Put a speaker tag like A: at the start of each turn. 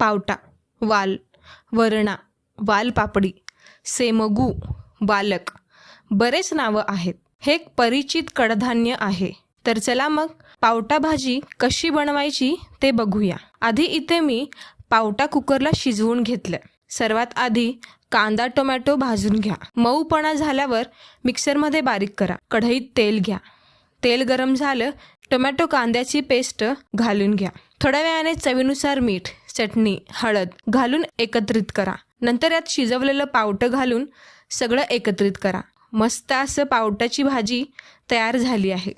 A: पावटा, वाल, वरणा, वालपापडी, सेमगू, वालक, बरेच नावं आहेत. हे एक परिचित कडधान्य आहे. तर चला मग पावटा भाजी कशी बनवायची ते बघूया. आधी इथे मी पावटा कुकरला शिजवून घेतलं. सर्वात आधी कांदा टोमॅटो भाजून घ्या. मऊपणा झाल्यावर मिक्सरमध्ये बारीक करा. कढईत तेल घ्या. तेल गरम झालं, टोमॅटो कांद्याची पेस्ट घालून घ्या. थोड्या वेळाने चवीनुसार मीठ, चटणी, हळद घालून एकत्रित करा. नंतर यात शिजवलेलं पावटं घालून सगळं एकत्रित करा. मस्त असं पावट्याची भाजी तयार झाली आहे.